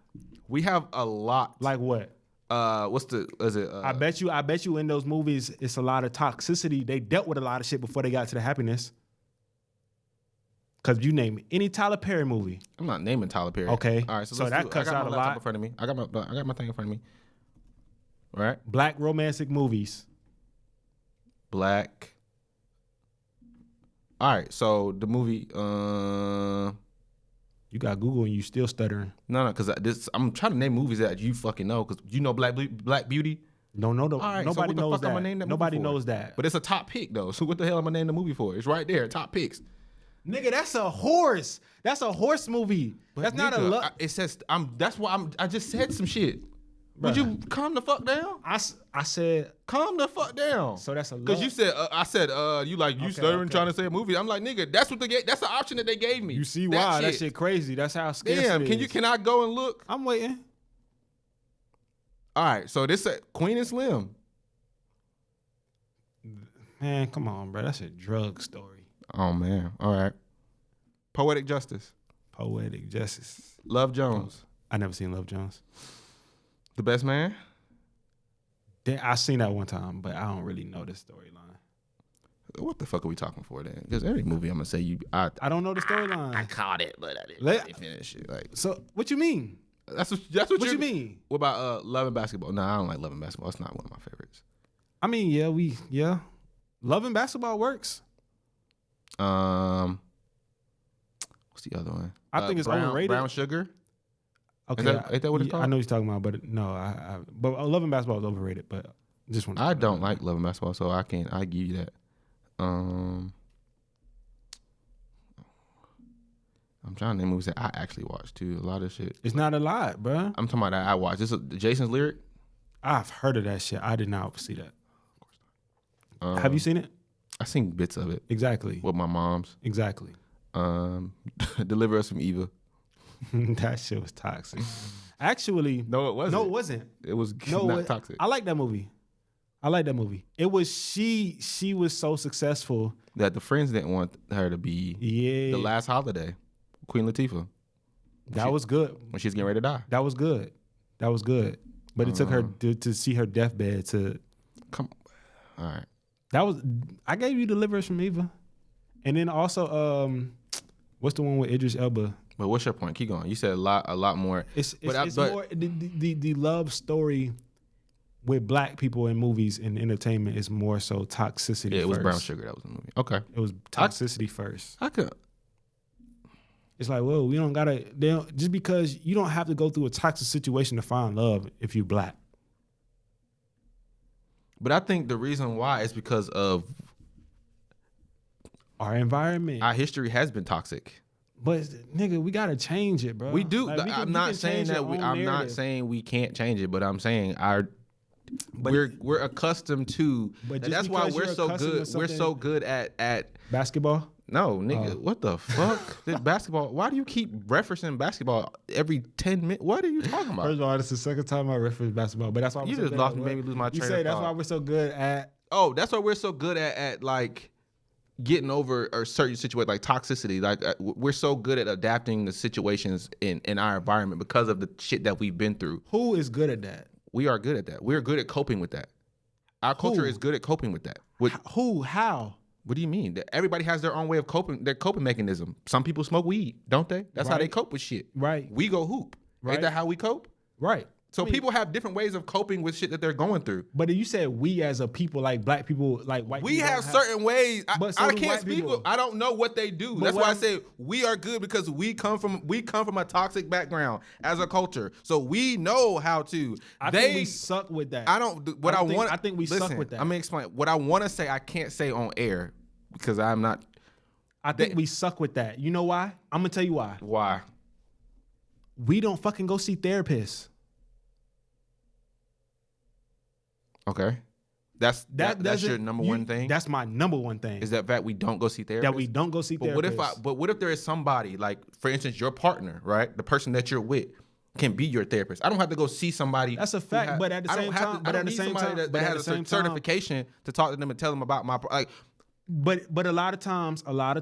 We have a lot.
Like what?
I
bet you in those movies it's a lot of toxicity. They dealt with a lot of shit before they got to the happiness. Cause you name any Tyler Perry movie.
I'm not naming Tyler Perry.
Okay.
All right.
So that cuts out a lot.
In front of me. I got my thing in front of me. Right.
Black romantic movies.
Black. All right. So the movie.
You got Google and you still stuttering.
No, because I'm trying to name movies that you fucking know. Because you know Black Beauty.
No.
All right,
Nobody
so what the
knows
fuck
that.
I'm gonna name that
Nobody
movie for?
knows that.
But it's a top pick though. So what the hell am I naming the movie for? It's right there. Top picks.
Nigga, that's a horse. That's a horse movie.
But
that's not a
nigga,
love.
It says I just said some shit. Would you calm the fuck down?
I said.
Calm the fuck down.
So that's a
Because you said you stuttering trying to say a movie. I'm like, nigga, that's what they gave. That's the option that they gave me.
You see why that shit crazy? That's how scarce
Damn,
it is.
can I go and look?
I'm waiting.
All right, so this Queen and Slim.
Man, come on, bro. That's a drug story.
Oh man. All right. Poetic Justice.
Poetic Justice.
Love Jones.
I never seen Love Jones.
The Best Man.
I seen that one time, but I don't really know the storyline.
What the fuck are we talking for then? Because every movie I'm gonna say I
don't know the storyline.
I caught it, but I didn't
Let-
really finish it. Like
So what you mean?
that's what
What you mean?
What about Love and Basketball? No, I don't like Love and Basketball. It's not one of my favorites.
I mean, yeah. Love and Basketball works.
What's the other one?
I think it's
Brown,
overrated.
Brown Sugar.
Okay,
ain't that what it's called?
I know what you're talking about, but no, but Love and Basketball is overrated. But just want.
I don't like Love and Basketball, so I give you that. I'm trying to name movies that I actually watched too. A lot of shit.
It's not a lot, bro.
I'm talking about that I watched. This is Jason's Lyric.
I've heard of that shit. I did not see that. Have you seen it?
I seen bits of it
Exactly.
with my mom's.
Exactly.
Deliver Us from Eva.
That shit was toxic. Actually,
No, it wasn't.
no, it wasn't.
It was
No,
not toxic.
I like that movie. It was she was so successful.
That the friends didn't want her to be
Yeah.
the last holiday. Queen Latifah.
That was good.
When she's getting ready to die.
That was good. But it took her to see her deathbed to.
Come on. All right.
I gave you Deliver Us from Eva. And then also, what's the one with Idris Elba?
But what's your point? Keep going. You said a lot more.
It's
but
more the love story with black people in movies and entertainment is more so toxicity.
Yeah, it was
first.
Brown Sugar. That was the movie. Okay.
It was toxicity first.
I could.
It's like, well, we don't gotta. Just because you don't have to go through a toxic situation to find love if you're black.
But I think the reason why is because of
Our environment.
our history has been toxic.
But nigga, we gotta change it, bro.
We do.
Like,
I'm not saying that I'm not saying we can't change it, but I'm saying we're accustomed to.
But
And
just
that's why
because
we're
you're
so
accustomed
good.
to
We're so
something-
good at
basketball.
no, nigga. What the fuck? This basketball. Why do you keep referencing basketball every 10 minutes? What are you talking about?
First of all, this is the second time I referenced basketball, but that's why
You just made me lose my
You
train
say
of
that's
thought.
why we're so good at.
Oh, that's why we're so good at like getting over a certain situation, like toxicity. Like we're so good at adapting the situations in our environment because of the shit that we've been through.
Who is good at that?
We are good at that. We're good at coping with that. Our culture is good at coping with that.
Who? How?
What do you mean? That everybody has their own way of coping, their coping mechanism. Some people smoke weed, don't they? That's how they
Right.
cope with shit.
Right.
We go hoop.
Right.
Ain't that how we cope?
Right.
So people have different ways of coping with shit that they're going through.
But you said we as a people, like black people, like white people.
We have certain ways.
But so
I
do
can't
white
speak.
people.
I don't know what they do.
But
That's
what
why I
I'm-
say we are good because we come from a toxic background as a culture. So we know how to.
I think we suck with that.
I don't. What I want.
I think we suck with that.
I'm gonna explain. What I want to say, I can't say on air because I'm not.
I think we suck with that. You know why? I'm gonna tell you why.
Why?
We don't fucking go see therapists.
Okay. That's
doesn't-
your number one thing.
That's my number one thing.
Is that fact we don't go see therapists?
That we don't go see therapists.
But what if there is somebody, like for instance your partner, right? The person that you're with can be your therapist. I don't have to go see somebody.
That's a fact, but at the same time,
I don't need somebody that has a certification to talk to them and tell them about my like.
But a lot of times, a lot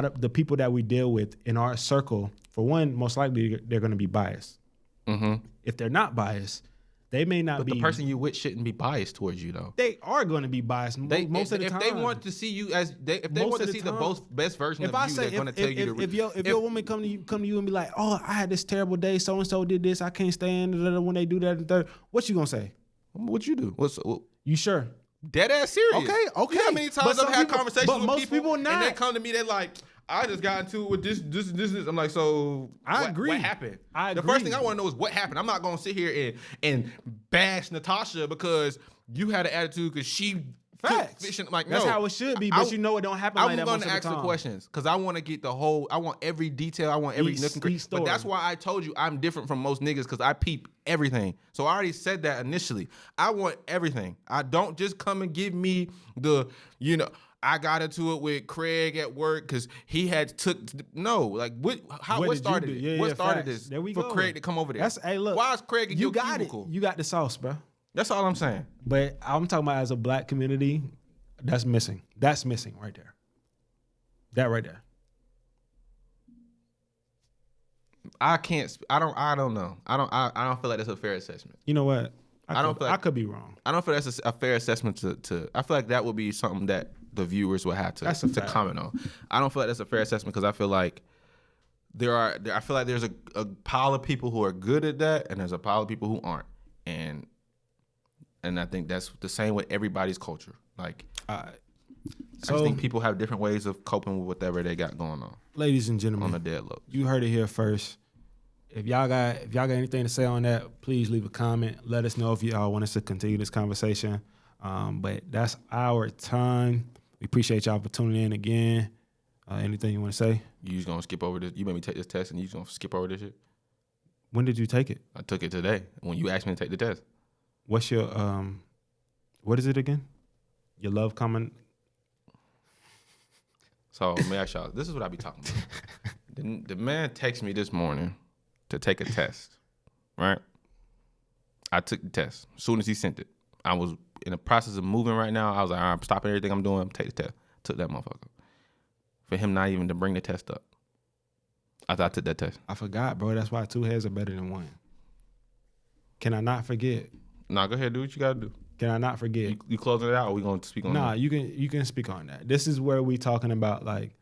of the people that we deal with in our circle, for one, most likely they're going to be biased.
Mm-hmm.
If they're not biased, they may not
But
be.
the person you with shouldn't be biased towards you though.
They are going to be biased most of the time.
If they want to see you as if they want to see the best version of you, they're going to tell you.
If your woman come to you and be like, "Oh, I had this terrible day. So and so did this. I can't stand it," when they do that and third, what you gonna say?
What you do?
You sure?
Dead ass serious.
Okay.
You know how many times I've had conversations
but
with
most people not.
and they come to me, they're like, I just got into it with this. I'm like, so
I agree.
What happened?
I
The
agree.
first thing I want to know is what happened. I'm not gonna sit here and bash Natasha because you had an attitude because she
Facts.
fishing. Like,
That's
no.
how it should be, but you know it don't happen like that
I'm
most
gonna
of the
ask the
time.
questions because I want to get I want every detail. I want every
Each-
nook and cranny.
each
But
story.
that's why I told you I'm different from most niggas because I peep everything. So I already said that initially. I want everything. I don't just come and give me the, I got into it with Craig at work because he had what
did you
started
do?
it?
Yeah,
what
yeah,
started
facts.
this
There we
for
go.
Craig to come over there?
Hey, look.
Why is Craig in
You
your
got
cubicle?
it. You got the sauce, bro.
That's all I'm saying.
But I'm talking about as a black community, that's missing. That's missing right there. That right there.
I can't. I don't know. I don't feel like that's a fair assessment.
You know what? I could be wrong.
I don't feel that's a fair assessment to. I feel like that would be something that the viewers would have
That's a
to
fact.
comment on. I don't feel like that's a fair assessment because I feel like I feel like there's a pile of people who are good at that, and there's a pile of people who aren't, and I think that's the same with everybody's culture. Like, I just think people have different ways of coping with whatever they got going on
Ladies and
on
gentlemen,
the dead low.
you heard it here first. If y'all got anything to say on that, please leave a comment. Let us know if y'all want us to continue this conversation. But that's our time. We appreciate y'all for tuning in again. Anything you want to say?
You just gonna skip over this? You made me take this test, and you just gonna skip over this shit?
When did you take it?
I took it today when you asked me to take the test.
What's your what is it again? Your love comment.
So let me ask y'all. This is what I be talking about. The man texted me this morning to take a test, right? I took the test. As soon as he sent it, I was in the process of moving right now. I was like, all right, I'm stopping everything I'm doing. Take the test. Took that motherfucker. For him not even to bring the test up. I thought I took that test.
I forgot, bro. That's why 2 heads are better than 1. Can I not forget?
Nah, go ahead, do what you gotta do.
Can I not forget?
You closing it out, or we gonna speak on
Nah,
that?
you can speak on that. This is where we talking about like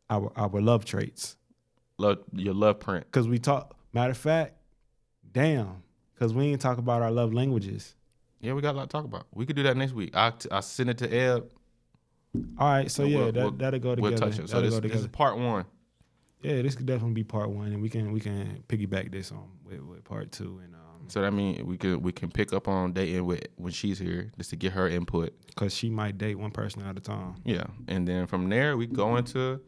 our love traits.
Your love print.
Cause we talk. Matter of fact, damn. Cause we ain't talk about our love languages.
Yeah, we got a lot to talk about. We could do that next week. I send it to Eb.
All right, so yeah, that'll go together.
We'll touch it. So
That'll
this
go
is
together.
part 1.
Yeah, this could definitely be part 1, and we can piggyback this on with part 2, and
So that means we can pick up on dating when she's here just to get her input.
cause she might date one person at a time.
Yeah, and then from there we go into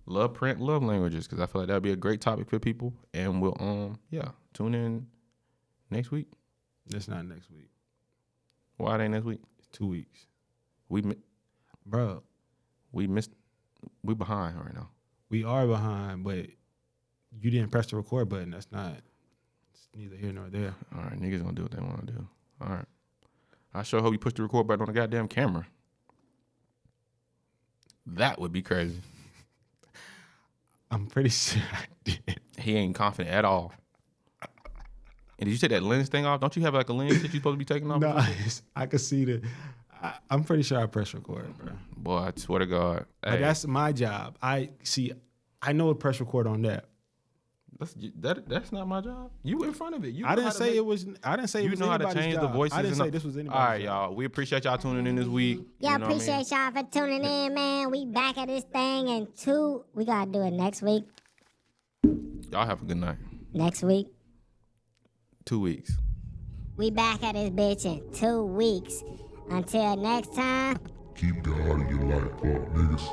love print, love languages because I feel like that'd be a great topic for people, and we'll tune in next week.
That's not next week.
Why it ain't next week?
It's 2 weeks,
Bro,
bro.
we behind right now.
We are behind, but you didn't press the record button. That's not. It's neither here nor there.
All right, niggas gonna do what they want to do. All right, I sure hope you push the record button on the goddamn camera. That would be crazy.
I'm pretty sure I did.
He ain't confident at all. And did you take that lens thing off? Don't you have like a lens that you supposed to be taking off?
No, I could see the. I'm pretty sure I press record, bro.
Boy, I swear to God.
But
Hey,
that's my job. I know a press record on that.
That's not my job. You in front of it.
I didn't say it was. I didn't say it was
You know how to
anybody's
change
job.
the voices.
I didn't
and
say this was anybody's
All right,
job.
y'all. We appreciate y'all tuning in this week.
Yeah,
You know what I mean?
appreciate y'all for tuning in, man. We back at this thing in 2. We gotta do it next week.
Y'all have a good night.
Next week.
2 weeks.
We back at this bitch in 2 weeks. Until next time.
Keep God in your life, fuck niggas.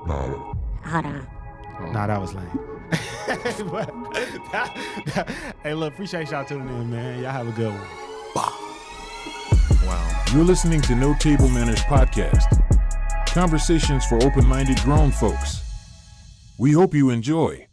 Nah.
Hold on.
Nah, that was lame. Hey, look, appreciate y'all tuning in, man. Y'all have a good one.
Wow.
You're listening to No Table Manners Podcast. Conversations for open-minded grown folks. We hope you enjoy.